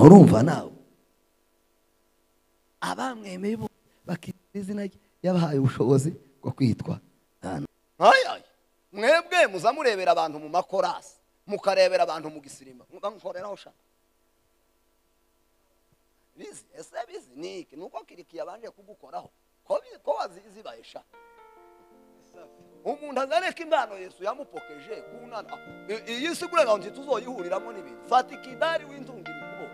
urumva nawe abamwemeye bo bakitwa izina rye yabahaye ubushobozi bwo kwitwa mwebwe muzamurebera abantu mu makorasi mukarebera abantu mu gisirima nkoreraho shaka bizi ese bizi niki nuko kiriki yabanje kugukoraho ko wazibaye shaka umuntu azareka impano Yesu yamupokeje kunana iyi si kurega ngo tuzoyihuriramo n'ibintu fata ikidari w'inzungiro kubo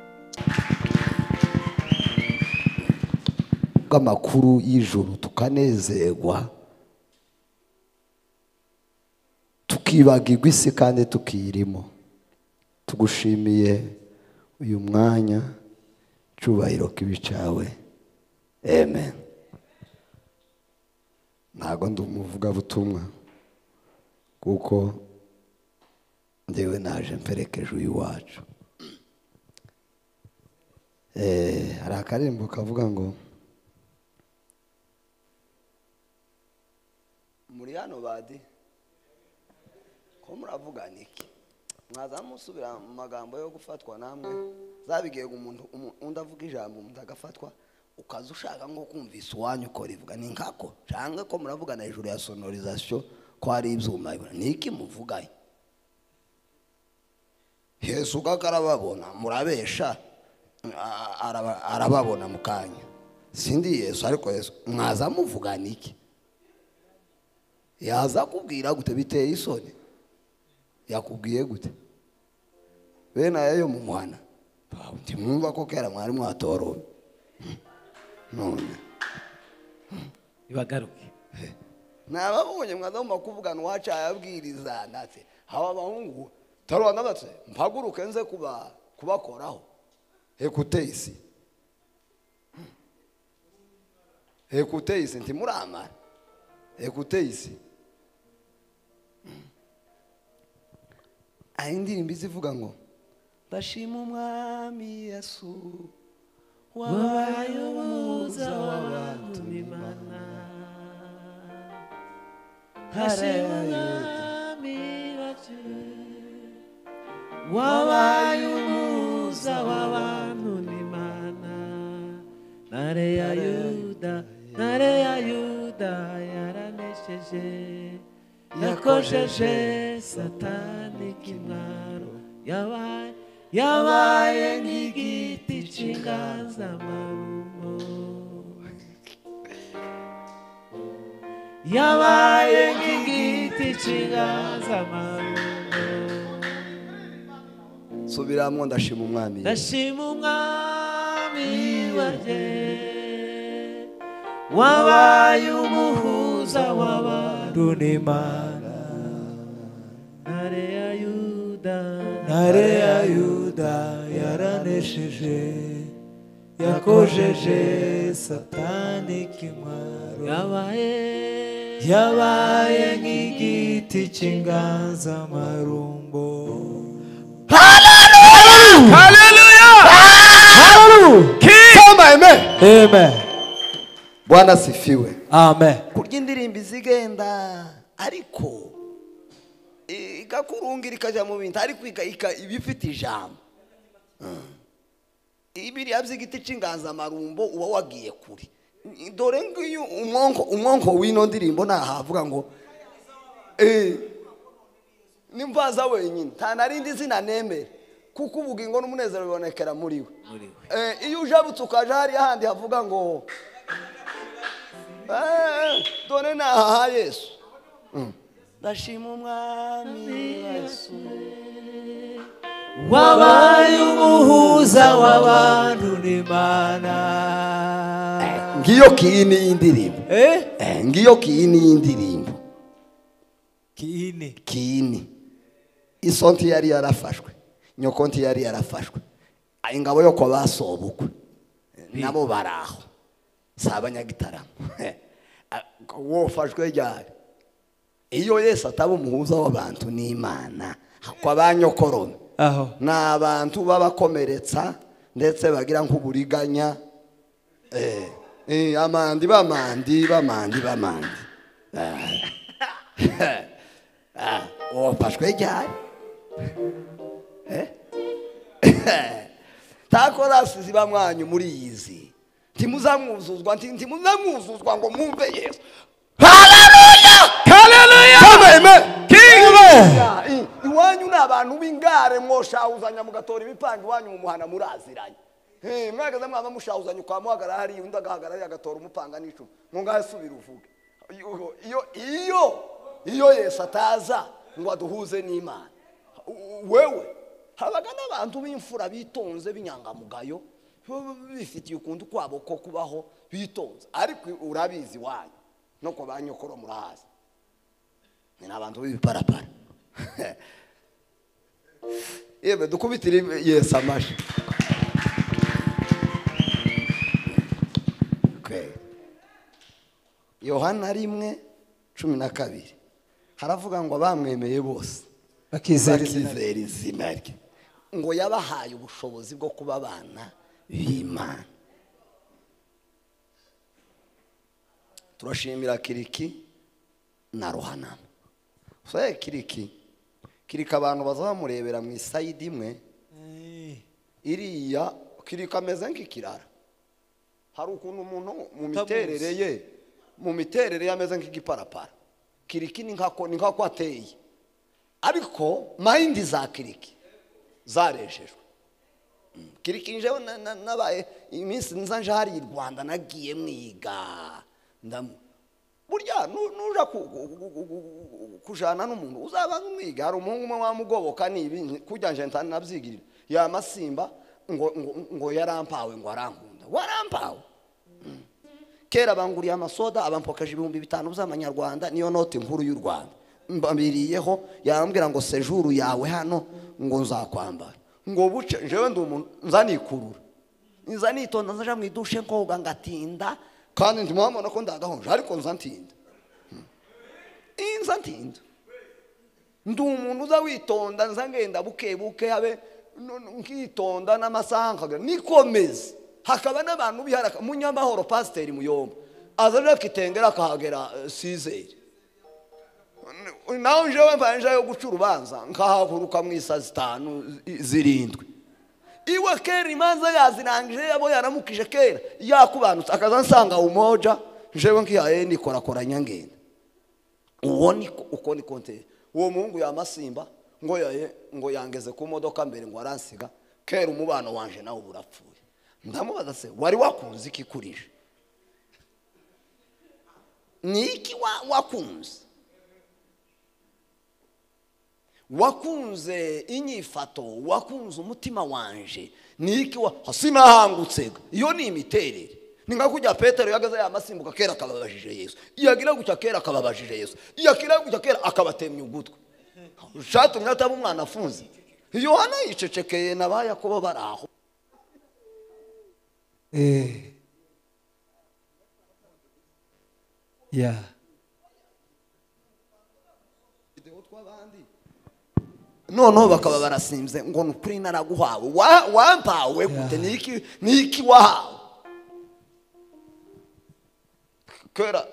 bw'amakuru y'ijuru tukanezerwa tukibagirwa isi kandi tukirimo. Tugushimiye uyu mwanya, cyubahiro kibi cyawe. Amen. Ntago ndi umuvugabutumwa kuko ndewe naje mperekeje uyu wacu. Hari akarimbo kavuga ngo muri hano badi ko muravuga niki mwaza musubira mu magambo yo gufatwa namwe zabigiye umuntu undavuga ijambo umuntu agafatwa ukaza ushaka ngo kumvisa uwanyu ukora ivuga ni nkako cyangwa ko muravuga na hejuru ya sonorisation ko hari ibyuma niki muvugaye Yesu gakarababona murabesha arababona mukanya sindi Yesu ariko Yesu mwaza muvuga niki yaza kubwira gute biteye isoni yakubwiye gute bena yayo mu muhana ndi mwumva ko kera mwari mwatorona none ibagaruke nababonye mwaza mu kuvugana wacha yabwiriza ndate haba bahungu tarwana batse mpaguruke nze kubakoraho ekuteyisi ekuteyisi ntimurama ekuteyisi indirimbo izivuga ngo ndashima umwami Yesu wabaye umuhuza w'abantu n'Imana ndashima umwami wacu wabaye umuhuza w'abantu n'Imana ntare ya Yuda yaranesheje yakojeje satani kimwaro yabaye nk'igiti cy'inganzamarumbo yabaye nk'igiti cy'inganzamarumbo subiramo ndashima umwami warye wabaye umuhuza w'abantu n'Imana ntare ya Yuda yaranesheje yakojeje satani kimwaro yabaye nk'igiti cy'inganzamarumbo. Hallelujah! Hallelujah! Hallelujah! Amen. Amen. Bwana sifiwe. Amen. Kurya indirimbo izigenda ariko igakurungira ikaja mu bintu ariko ibifite ijambo. Ibiri yabyigiti cy'inganzamarumbo uba wagiye kuri. Dore ngiyo umwonko w'ino ndirimbo nahavuga ngo nimvaza wenyine ntanarindi zina nemere kuko ubugingo n'umunezero bibonekera muri we. Iyo ujabutse ukaje hari ahandi havuga ngo dore naha Yesu ndashima umwami Yesu wabaye umuhuza w'abantu n'Imana. Ngiyo kini y'indirimbo ngiyo kini y'indirimbo kini isonti yari yarafashwe nyokonti yari yarafashwe ingabo yo kwa basobukwe nabo baraho sabanyagitaramo wofashwe ryari iyo Yesu ataba umuhuza w'abantu n'Imana kwa banyokorome aho n'abantu babakomeretsa ndetse bagira nk'uburiganya amandi wofashwe ryari takorasi ziba mwanyu muri yizi ntimuzamwuzuzwa ntimuzamwuzuzwa ngo mwumve Yesu. Haleluya, Hallelujah. amen. King. Iwanyu n'abantu b'ingare mwoshawuzanya mugatora ibipanga iwanyu mu muhana muraziranye. Mwagaze mwaba mushawuzanya kwa muhagara hari undi agahagarara agatora umupanga n'icumu ngo ngahasubira uvuge. Iyo Yesu ataza ngo aduhuze n'Imana, wewe habaga n'abantu b'imfura bitonze binyangamugayo bifitiye ukundi kwabo ko kubaho bitonze, ariko urabizi wanyu no ko banyokoro murahaza ni abantu b'ibiparapara. Yebe dukubitire Yesu amashi. Yohana 1:12 haravuga ngo abamwemeye bose bakizera izina rye, ngo yabahaye ubushobozi bwo kuba abana b'Imana. Turashimira Kiriki na Ruhanama. Kiriki abantu bazamurebera mu isayidi imwe iriya Kiriki ameze nk'ikirara. Hari ukuntu umuntu mu miterere yameze nk'igiparapara. Kiriki ni nkako ateye, ariko mind za Kiriki zarejejwe. Kiriki njewe nabaye iminsi nzanje hari i Rwanda nagiye mwiga burya nuja kujana n'umuntu uzaba mwiga. Hari umuhungu umwe wamugoboka nibi kujya nje ntana nabyigirira ya masimba ngo yarampawe ngo arankunda warampawe. Kera banguriye amasoda abampokaje 5,000 z'amanyarwanda niyo note nkuru y'u Rwanda mbambiriyeho, yarambwira ngo sejuru yawe hano ngo nzakwambara ngo buce jewe ndi umuntu nzanikurura nzanitonda nzaja mu idushe koga ngatinda kandi ndimwamona ko ndagahonje ariko nzantinda ndi umuntu uza witonda nzangenda buke habe nkitonda n'amasaha nkagira nikomeze. Hakaba n'abantu biharaka munyamahoro Pasiteri Muyombo azaje kitengera akahagera sizeri naho jewe mbanje yo guca urubanza nkahaguruka mu isazi 5 7 iwe kera imanza yazirangije yabo yaramukije kera yakubanutse akaza nsanga umoja jewe nkiyaye nikora nyangenda uwo niko uko ni konte uwo muhungu ya masimba ngo yangeze ku modoka mbere ngo aransiga kera umubano wanje nawo burapfuye. Ndamubaza se wari wakunze iki kurije niki wakunze inyifato wakunze umutima wanje niki hasinahangutse. Iyo ni imiterere ninga kujya Petero yagaze ya masimbuka kera akababajije Yesu, yagira gucya kera akababajije Yesu, yakira gucya kera akabatemye ugutwe shatumye ataba umwana afunze. Yohana yicecekeye nabaya kuba baraho noneho bakaba barasimze ngo nukuri naraguhawe wampawe gute niki wahawe kera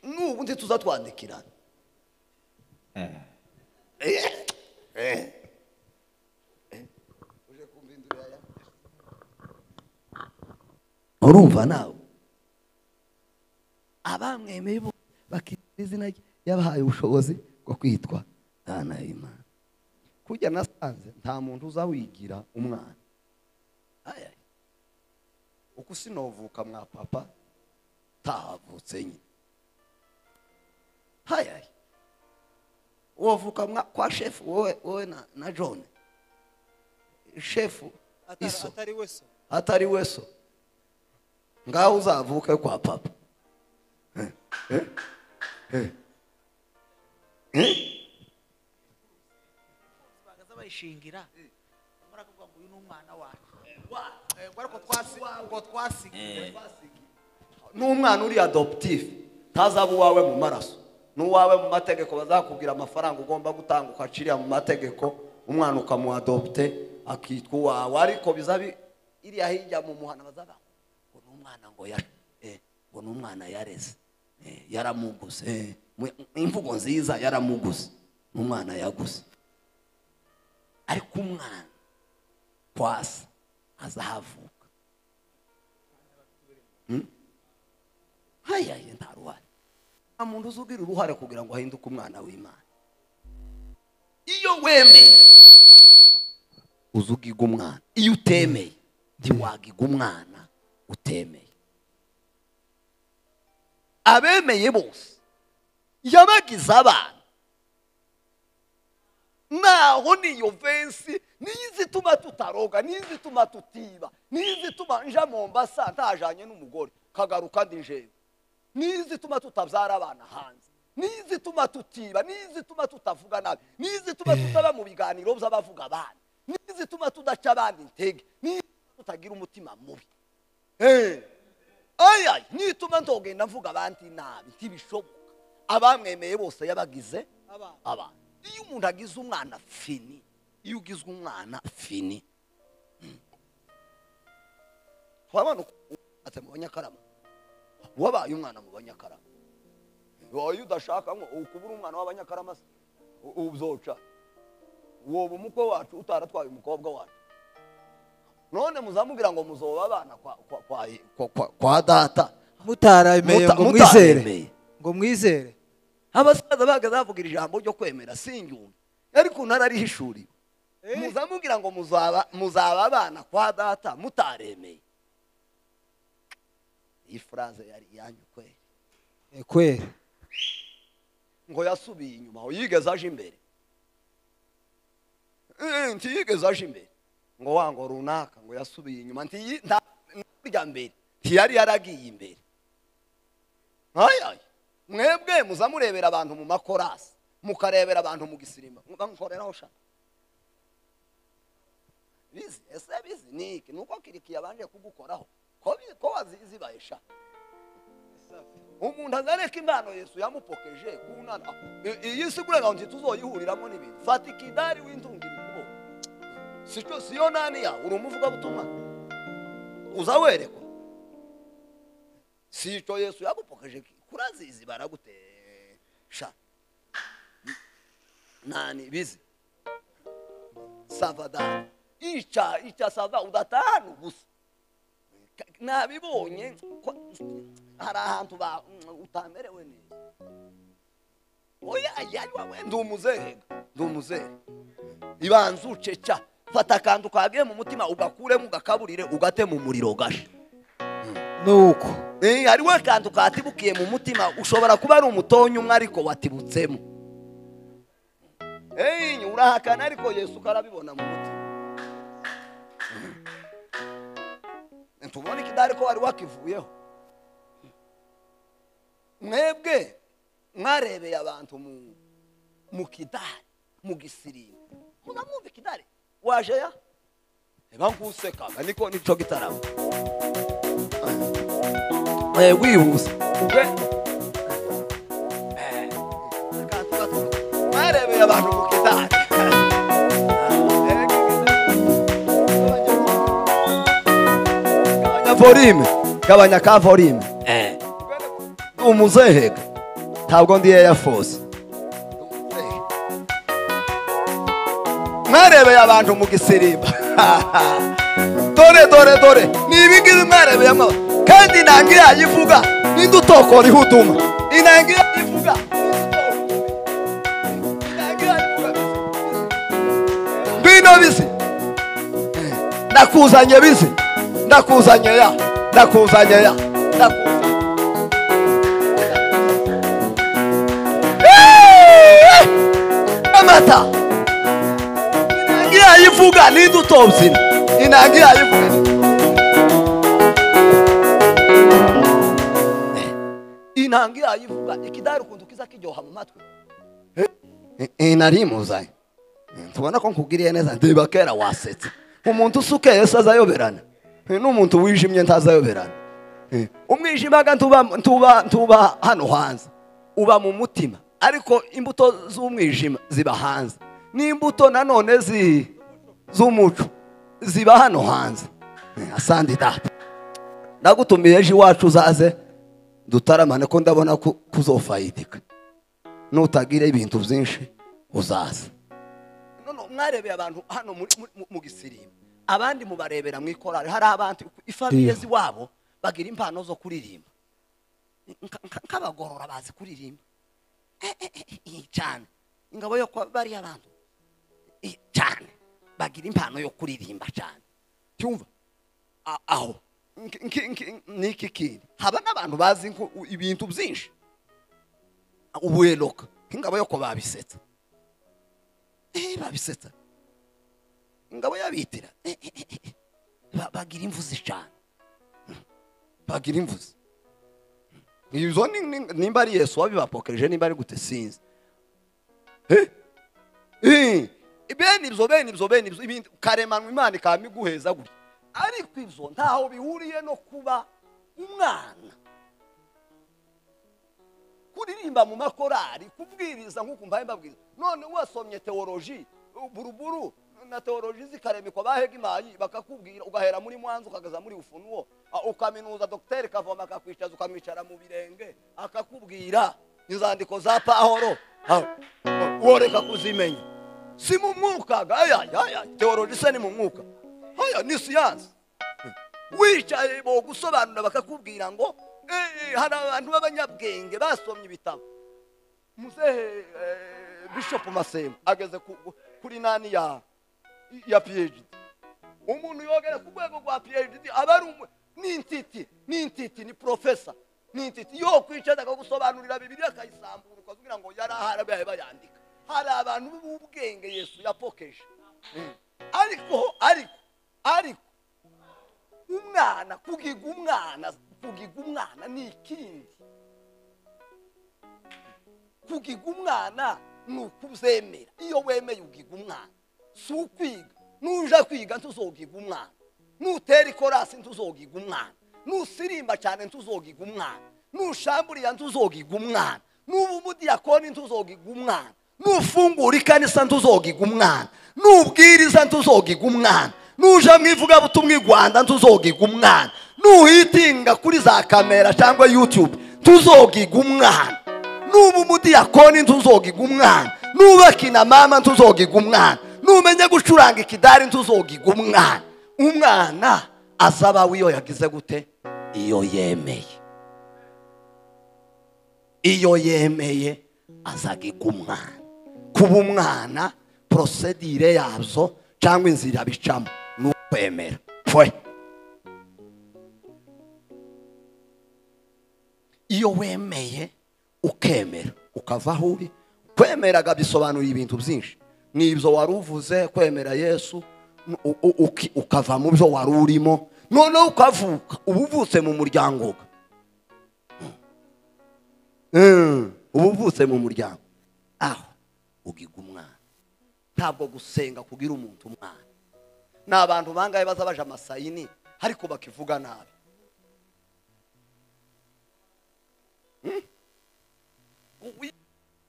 n'ubu ndi tuzatwandikirana urumva nawe abamwemeye bo bakizina yabahaye ubushobozi bwo kwitwa abana b'Imana. Kujya nasanze nta muntu uzawigira umwana uko sinovuka mwa papa tahavutse nyine wovuka kwa chef wowe na John chef iso atari weso ngaho uzavuka kwa papa bagaza bayishingira murakuvuga ngo uyu n'umwana wacu ngo twasigiye n'umwana uri adoptive ntazaba uwawe mu maraso n'uwawe mu mategeko bazakubwira amafaranga ugomba gutanga ukaciriya mu mategeko umwana ukamuadopte akitwa uwawe, ariko bizabi iriya hirya mu muhana bazaba ngo n'umwana ngo n'umwana yareze yaramuguze imvugo nziza yaramuguze n'umwana yaguze, ariko umwana kwasa azahavuka. Hayaye nta ruhare. Nta muntu uzugira uruhare kugira ngo ahinduke umwana w'Imana. Iyo wemeye uzugiga umwana, iyo utemeye ntiwagiga umwana utemeye. Abemeye bose yabagize abana. Naho niyo vensi nizituma tutaroga, nizituma tutiba, nizituma nja Mombasa ntajanye n'umugore kagaruka ndi jewe, nizituma tutabyara abana hanze, nizituma tutiba, nizituma tutavuga nabi, nizituma tutaba mu biganiro by'abavuga abana, nizituma tudaca abandi intege, nizituma tutagira umutima mubi. Ayay nituma ndogenda mvuga abandi nabi ntibishoboka. Abamwemeye bose yabagize abana. Iyo umuntu agize umwana fini, iyo ugizwe umwana fini. Wabana ate mu Banyakarama, wabaye umwana mu Banyakarama. Wowe udashaka ngo ukubura umwana w'Abanyakarama uzoca wowe umukwe wacu utaratwaye umukobwa wacu. None muzamubwira ngo muzoba abana kwa data mutaremeye ngo mwizere, ngo mwizere. Abasaza bagaze bavugira ijambo ryo kwemera sinjyumva, ariko nararihishuriwe. Muzamubwira ngo muzaba abana kwa data mutaremeye. Iyi phrase yari yanyu kweli. Kweli. Ngo yasubiye inyuma, yigeze aje imbere. Ntiyigeze aje imbere. Ngo wango runaka ngo yasubiye inyuma, ntirya mbere, ntiyari yaragiye imbere. Hayaye mwebwe muzamurebera abantu mu makorasi, mukarebera abantu mu gisirimba, mukankoreraho sha. Bizi ese bizi niki nuko kirikiye abanje kugukoraho ko wazibaye sha. Umuntu azareka impano Yesu yamupokeje kunana iyi sigure ngo tuzoyihuriramo n'ibintu. Fata ikidari w'intungira ukubo, sicyo siyo nani ya urumuvuga butumwa uzawerekwa. Sicyo Yesu yamupokeje kurazizi baragutesha nani bizi savada ica sava udatanu gusa nabibonye hari ahantu utamerewe neza. Oya yawe ndumuzehe ibanza uceca, fata kantu kagiye mu mutima ugakuremo ugakaburire ugate mu muriro gashe. Nuko hariho akantu katibukiye mu mutima, ushobora kuba ari umutonyi umwe ariko watibutsemo. Urahakana ariko Yesu karabibona mu mutima. Ntubona ikidari ko wari wakivuyeho. Mwebwe mwarebeye abantu mu kidari mu gisirimo, muzamwumva ikidari waje ya nguseka niko nico gitaramo. Wihuse mwarebeye abantu mu kidari. Gabanya ka volume. Umuzehega ntabwo ndi Air Force. Mwarebeye abantu mu gisirimba. Dore nibingibi mwarebeye amwe, kandi nangira yayivuga ninde utokora ihutuma. Inangira yayivuga bino bizi ndakuzanye bizi ndakuzanye ya amata. Inangira yayivuga ninde utobzina. Inangira yayivuga inangira yayivuga ikidari kundu kiza kijyoha mu matwe. Narimuzanye tubona ko nkugiriye neza, ndeba kera wasetse. Umuntu usukeye sazayoberana n'umuntu wijimye ntazayoberana. Umwijimaga ntuba hano hanze, uba mu mutima, ariko imbuto z'umwijima ziba hanze, n'imbuto nanone z'umuco ziba hano hanze. Asandi data ndagutumiye ejo iwacu uzaze dutaramane ko ndabona kuzofayidika, nutagira ibintu byinshi uzaza. None mwarebeye abantu hano mu gisirimo, abandi mubarebera mu ikorari. Hari abantu ifamiye ziwabo bagira impano zo kuririmba, nk'abagorora bazi kuririmba cyane. Ingabo yo bari abantu cyane bagira impano yo kuririmba cyane. Cyumva aho niki kindi haba n'abantu bazi ibintu byinshi ubuheruka. Ingabo yo babisetsa babisetsa. Ingabo yabitira bagira imvuzi cyane, bagira imvuzi. Izo nimba ari Yesu wabibapokereje, nimba ari gute sinzi. Bene ibyo ibindi karemanwa Imana ikamiguheza gutya. Ariko ibyo ntaho bihuriye no kuba umwana. Kuririmba mu makorari, kubwiriza nk'uko mbaye mbabwiriza. None wasomye teoloji buruburu na teoloji zikaremikwa bahega imayi bakakubwira, ugahera muri Mwanza ukagaza muri Ufunuo, ukaminuza Dr. Kavoma akakwicaza ukamwicara mu birenge akakubwira inzandiko za Pawulo, woreka kuzimenya. Si mu mwuka aya teoloji se ni mu mwuka. Aya ni siyansi. Wicaye bo gusobanura bakakubwira ngo hari abantu b'abanyabwenge basomye ibitabo. Muzehe Bishop Masembo ageze kuri nani ya PhD. Umuntu yogera ku rwego rwa PhD abari n'intiti ni professor n'intiti yo kwicaza akagusobanurira Bibiliya akayisambura ukazugira ngo yari aharabaye bayandika. Hari abantu b'ubwenge Yesu yapokeje. Ariko umwana kugiga umwana ni ikindi. Kugiga umwana nukuzemera. Iyo wemeye ugiga umwana si ukwiga. Nuja kwiga ntuzogiga umwana, nutera ikorasi ntuzogiga umwana, nusirimba cyane ntuzogiga umwana, nushamburiya ntuzogiga umwana, nubu umudiyakoni ntuzogiga umwana, nufungura ikanisa ntuzogiga umwana, nubwiriza ntuzogiga umwana, nuja mwivuga butumwa i Rwanda ntuzogiga umwana, nuhitinga kuri za kamera cyangwa YouTube ntuzogiga umwana, nubu umudiyakoni ntuzogiga umwana, nubakina mama ntuzogiga umwana, numenye gucuranga ikidari ntuzogiga umwana. Umwana azaba wiyo yagize gute? Iyo yemeye azagiga umwana. Kuba umwana procedure yabyo cyangwa inzira bicamo n'ukwemera. Iyo wemeye ukemera ukava aho uri. Kwemera bisobanura ibintu byinshi. Nibyo waruvuze kwemera Yesu ukava mu byo wari urimo, none ukavuka ubuvutse mu muryango. Ubuvutse mu muryango aho ugiga umwana. Ntabwo gusenga kugira umuntu umwana. N'abantu bangaye baza baje amasayini ariko bakivuga nabi.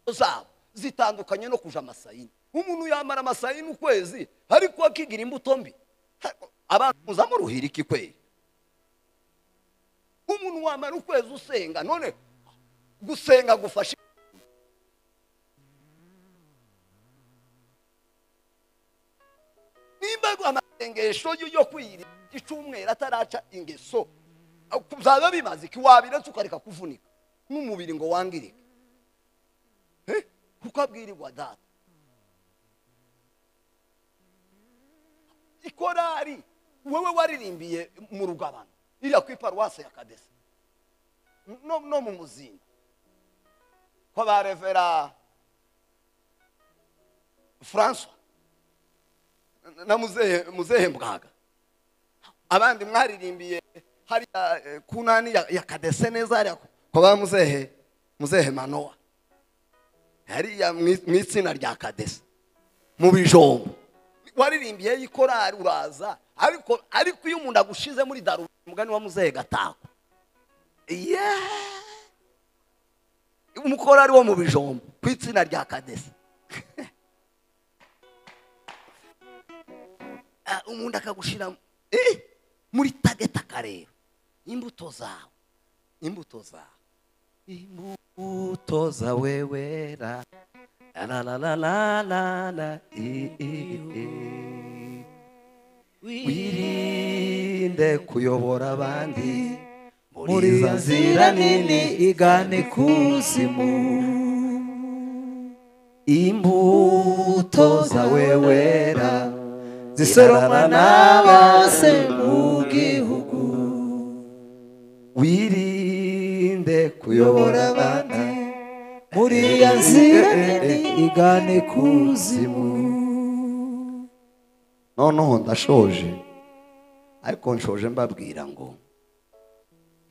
Zabo zitandukanye no kuja amasayini. Umuntu yamara amasayini ukwezi ariko akigira imbuto mbi. Abantu muzamuruhira iki kweli? Umuntu wamara ukwezi usenga, none gusenga gufasha nimba amasengesho yo kwiri icumwera ataraca ingeso kuzaba bimaze iki wabiretse ukareka kuvunika n'umubiri ngo wangirike. Ukabwirirwa data ikorari wewe waririmbiye mu Rugabano iriya ku iparuwase ya Kadesa no mu Muzinda kwa ba Revera François na muzehe Mbwaga. Abandi mwaririmbiye hari kunani ya Kadesa neza ari kwa ba muzehe Manoa hari ya mwitsina rya Kadesa mu Bijombo. Waririmbiye yikorari uraza ariko iyo umuntu agushize muri daru mugani wa muzehe Gatako umukorari wo mu Bijombo kwitsina rya Kadesa umuntu akagushira muri tageta karero. Imbuto zawe wera la la la la la la wirinde kuyobora abandi muri za nzira nini igane kuzimu. imbuto zawe wera zisoromwa na bose mu gihugu. wirinde kuyobora abandi muri ya nzira nini igane kuzimu. noneho ndashoje, ariko nshoje mbabwira ngo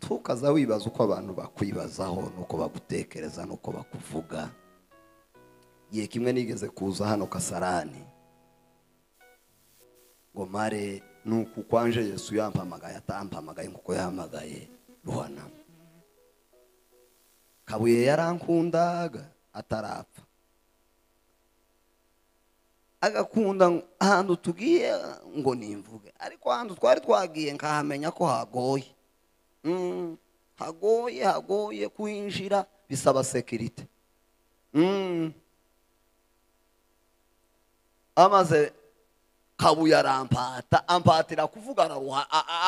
tukaza wibaza uko abantu bakwibazaho nuko bagutekereza nuko bakuvuga. Igihe kimwe nigeze kuza hano Kasarani ngo mare nuko kwanje Yesu yampamagaye, atampamagaye nkuko yahamagaye Ruhana. Kabuye yarankundaga atarapfa, agakunda ahantu tugiye ngo nimvuge, ariko ahantu twari twagiye nkahamenya ko hagoye. hagoye kwinjira, bisaba security. amaze Kabuye ampatira kuvuga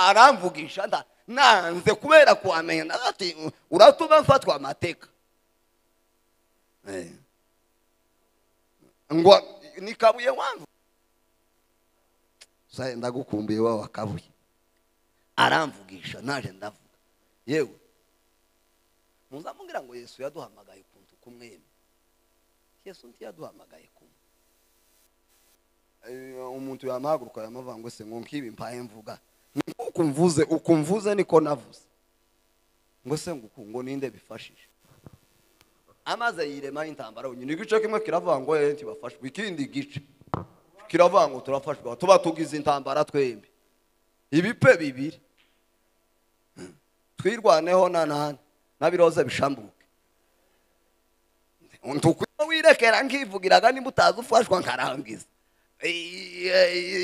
aramvugisha nanze kubera kuhamenya ati uratuma mfatwa amateka. ngo ni Kabuye wangu sai ndagukumbuye wa Kabuye aramvugisha naje ndavuga. Yewe muzamubwira ngo Yesu yaduhamagaye kuntu kumweme. Yesu ntiyaduhamagaye kumwe. Umuntu yamahaguruka yamavango se ngo nkibi mpaye mvuga ukumvuze niko navuze ngo se ngo ninde bifashije. Amaze yirema intambara unyine igice kimwe kiravuga ngo enti bafashwe, ikindi gice kiravuga ngo turafashwa, tuba tugize intambara twembi, ibipe bibiri twirwaneho nabiroze bishambuke. Ntukwiye wirekera nkivugiraga nimba utazi ufashwa nkarangiza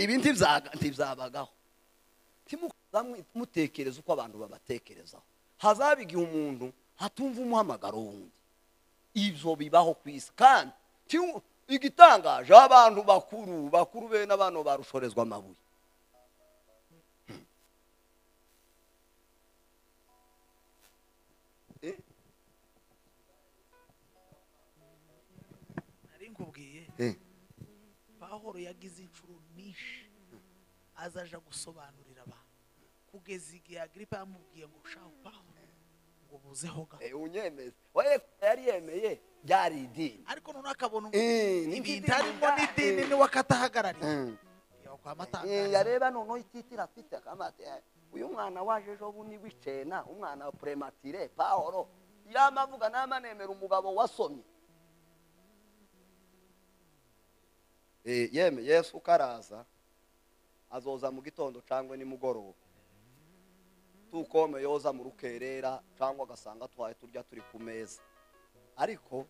ibindi ntibyabagaho. Mutekereza uko abantu babatekerezaho. Hazaba igihe umuntu hatumva umuhamagaro wundi. Ibyo bibaho ku isi, kandi igitangaje abantu bakuru bene abantu barushorezwa amabuye. nari nkubwiye Pawulo yagize inshuro nyinshi azaja gusobanurira abantu, kugeza igihe Agiripa yamubwiye ngo shaho Pawulo ngo buzeho ga unyemeze we yari yemeye byari idini, ariko none akabona ibintu arimo n'idini ni wakatahagarariye yareba noneho ititira afite akamate. Uyu mwana waje ejo bundi wicena, umwana prematire Pawulo yamavuga n'amanemera umugabo wasomye. Yeme Yesu karaza azoza mu gitondo cyangwa ni mugoroba, tukome yoza mu rukerera cyangwa gasanga twaye turya turi ku meza, ariko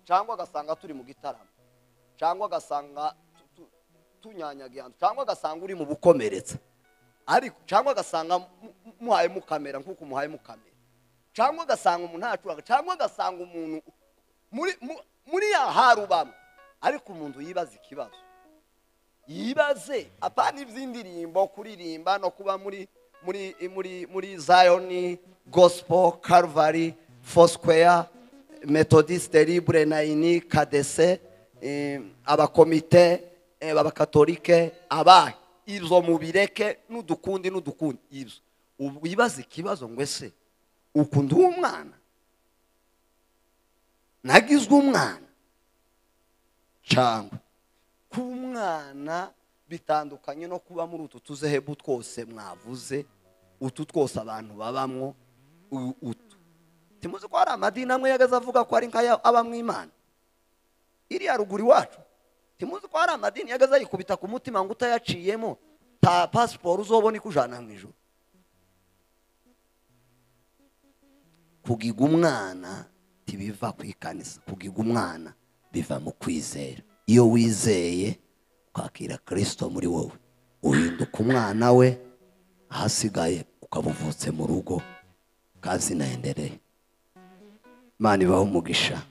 cyangwa gasanga turi mu gitaramo, cyangwa gasanga tunyanyagiye, cyangwa gasanga uri mu bukomeretsa, ariko cyangwa gasanga muhaye mukamera nkuko muhaye mukamera, cyangwa gasanga umuntu acuraga, cyangwa gasanga umuntu muri ya harubamo, ariko umuntu yibaza ikibazo, yibaze apana iby'indirimbo kuririmba no kuba muri Zion Gospel Calvary Foursquare Methodist Libre Naini KDC abakomite abakatolike abahe izo mubireke n'udukundi ibyo wibaza ikibazo ngo ese ukunda umwana nagizwe umwana cyangwa kumwana bitandukanye no kuba muri utu tuzehebu twose mwavuze, utu twose abantu babamwo. Timuzi ko hari amadini amwe yagaze avuga ko ari nkaya abamwe Imana iriya ruguru iwacu. Timuzi ko hari amadini yagaze yikubita ku mutima ngo utayaciyemo ta passport uzobona ikujana mu ijuru. Kugiga umwana tibiva kwikanisa, kugiga umwana biva mu kwizera. Iyo wizeye kwakira Kristo muri wowe uhinduka umwana we, ahasigaye ukabuvutse mu rugo kazi naendelea. Imana ibahe umugisha.